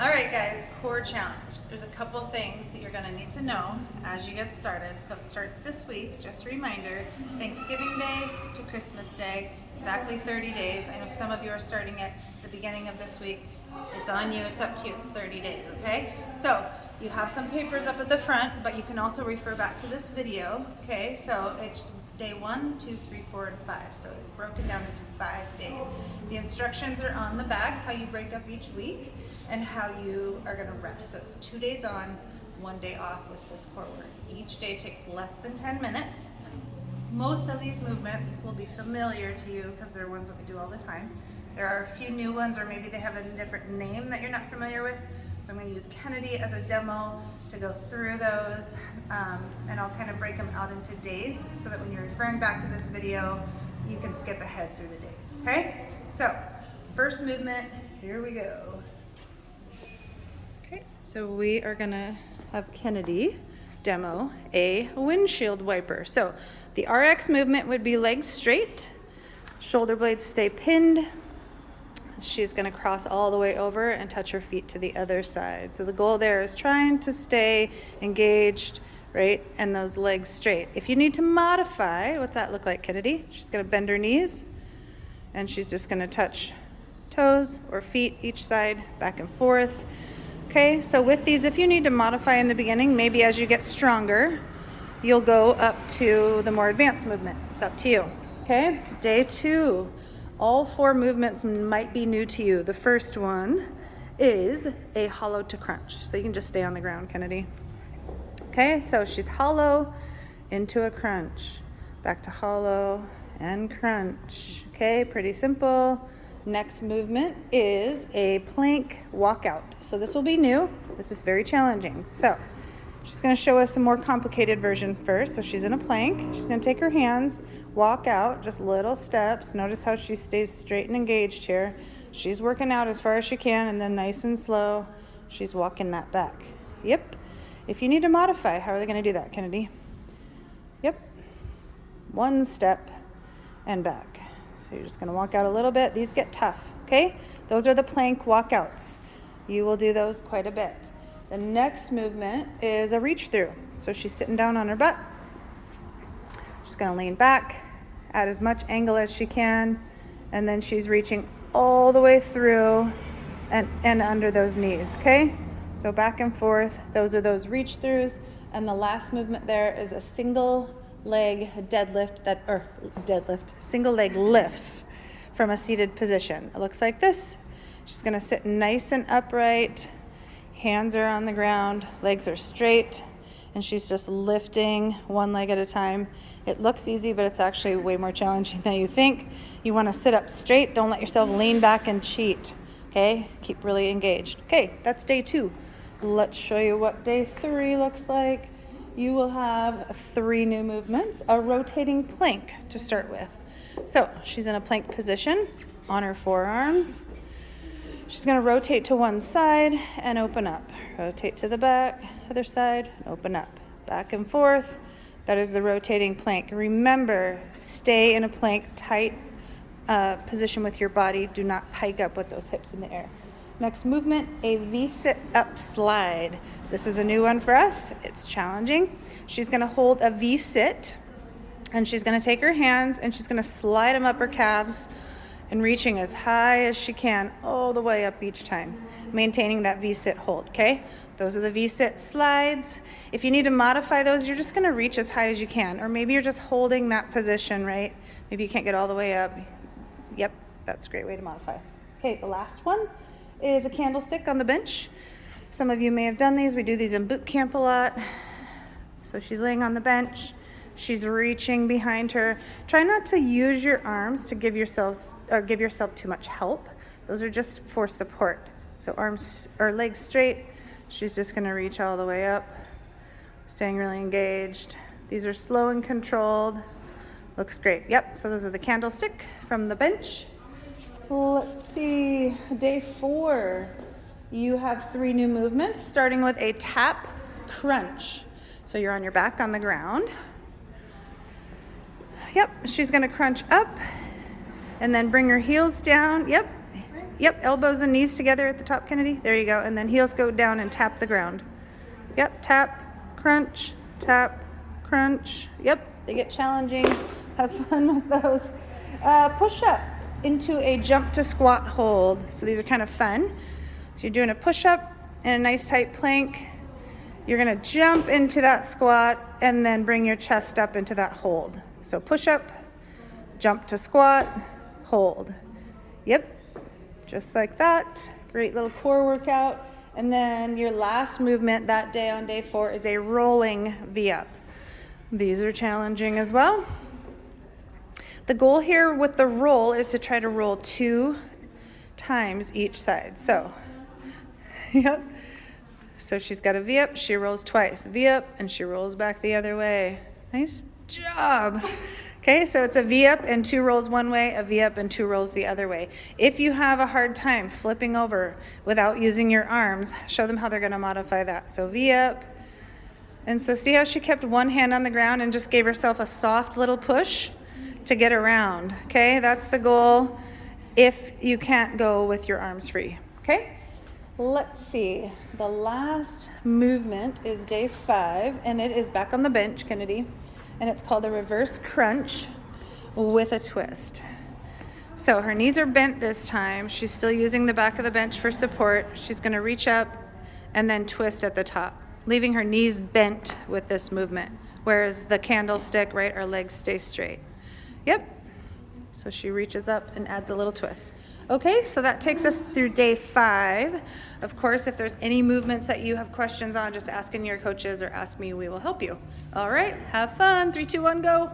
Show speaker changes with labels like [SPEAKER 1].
[SPEAKER 1] All right, guys, core challenge. There's a couple things that you're gonna need to know as you get started. So it starts this week, just a reminder, Thanksgiving Day to Christmas Day, exactly 30 days. I know some of you are starting at the beginning of this week. It's on you, it's up to you, it's 30 days, okay? So you have some papers up at the front, but you can also refer back to this video, okay? So it's day 1, 2, 3, 4, and 5. So it's broken down into 5 days. The instructions are on the back, how you break up each week and how you are gonna rest. So it's 2 days on, 1 day off with this core work. Each day takes less than 10 minutes. Most of these movements will be familiar to you because they're ones that we do all the time. There are a few new ones, or maybe they have a different name that you're not familiar with. So I'm gonna use Kennedy as a demo to go through those, and I'll kind of break them out into days so that when you're referring back to this video, you can skip ahead through the days, okay? So, first movement, here we go. Okay, so we are gonna have Kennedy demo a windshield wiper. So, the RX movement would be legs straight, shoulder blades stay pinned. She's gonna cross all the way over and touch her feet to the other side. So the goal there is trying to stay engaged, right? And those legs straight. If you need to modify, what's that look like, Kennedy? She's gonna bend her knees and she's just gonna touch toes or feet each side, back and forth. Okay, so with these, if you need to modify in the beginning, maybe as you get stronger, you'll go up to the more advanced movement. It's up to you, okay? Day 2. All 4 movements might be new to you. The first one is a hollow to crunch. So you can just stay on the ground, Kennedy. Okay, so she's hollow into a crunch. Back to hollow and crunch. Okay, pretty simple. Next movement is a plank walkout. So this will be new. This is very challenging. So she's gonna show us a more complicated version first. So she's in a plank. She's gonna take her hands, walk out, just little steps. Notice how she stays straight and engaged here. She's working out as far as she can, and then nice and slow, she's walking that back. Yep. If you need to modify, how are they gonna do that, Kennedy? Yep. 1 step and back. So you're just gonna walk out a little bit. These get tough, okay? Those are the plank walkouts. You will do those quite a bit. The next movement is a reach through. So she's sitting down on her butt. She's gonna lean back, add as much angle as she can, and then she's reaching all the way through and under those knees, okay? So back and forth, those are those reach throughs. And the last movement there is a single leg deadlift, single leg lifts from a seated position. It looks like this. She's gonna sit nice and upright. Hands are on the ground, legs are straight, and she's just lifting 1 leg at a time. It looks easy, but it's actually way more challenging than you think. You wanna sit up straight. Don't let yourself lean back and cheat, okay? Keep really engaged. Okay, that's day 2. Let's show you what day 3 looks like. You will have 3 new movements, a rotating plank to start with. So she's in a plank position on her forearms. She's gonna rotate to one side and open up. Rotate to the back, other side, and open up. Back and forth. That is the rotating plank. Remember, stay in a plank tight position with your body. Do not hike up with those hips in the air. Next movement, a V-sit up slide. This is a new one for us. It's challenging. She's gonna hold a V-sit, and she's gonna take her hands and she's gonna slide them up her calves and reaching as high as she can all the way up each time, maintaining that V-sit hold, okay? Those are the V-sit slides. If you need to modify those, you're just gonna reach as high as you can, or maybe you're just holding that position, right? Maybe you can't get all the way up. Yep, that's a great way to modify. Okay, the last one is a candlestick on the bench. Some of you may have done these. We do these in boot camp a lot. So she's laying on the bench. She's reaching behind her. Try not to use your arms to give yourself too much help. Those are just for support. So arms or legs straight. She's just gonna reach all the way up, staying really engaged. These are slow and controlled. Looks great. Yep, so those are the candlestick from the bench. Let's see, day 4. You have 3 new movements, starting with a tap crunch. So you're on your back on the ground. Yep, she's gonna crunch up and then bring her heels down. Yep, Yep, elbows and knees together at the top, Kennedy. There you go. And then heels go down and tap the ground. Yep, tap, crunch, tap, crunch. Yep, they get challenging. Have fun with those. Push up into a jump to squat hold. So these are kind of fun. So you're doing a push up and a nice tight plank. You're gonna jump into that squat and then bring your chest up into that hold. So push up, jump to squat, hold. Yep, just like that. Great little core workout. And then your last movement that day on day 4 is a rolling V-up. These are challenging as well. The goal here with the roll is to try to roll 2 times each side. So, yep. So she's got a V-up, she rolls twice. V-up, and she rolls back the other way. Nice job. Okay, so it's a V-up and 2 rolls one way, a V-up and 2 rolls the other way. If you have a hard time flipping over without using your arms, show them how they're gonna modify that. So V-up, and so see how she kept one hand on the ground and just gave herself a soft little push to get around, okay? That's the goal if you can't go with your arms free, okay? Let's see, the last movement is day 5, and it is back on the bench, Kennedy, and it's called a reverse crunch with a twist. So her knees are bent this time. She's still using the back of the bench for support. She's gonna reach up and then twist at the top, leaving her knees bent with this movement, whereas the candlestick, right, our legs stay straight. Yep, so she reaches up and adds a little twist. Okay, so that takes us through day 5. Of course, if there's any movements that you have questions on, just ask in your coaches or ask me, we will help you. All right, have fun. 3, 2, 1, go.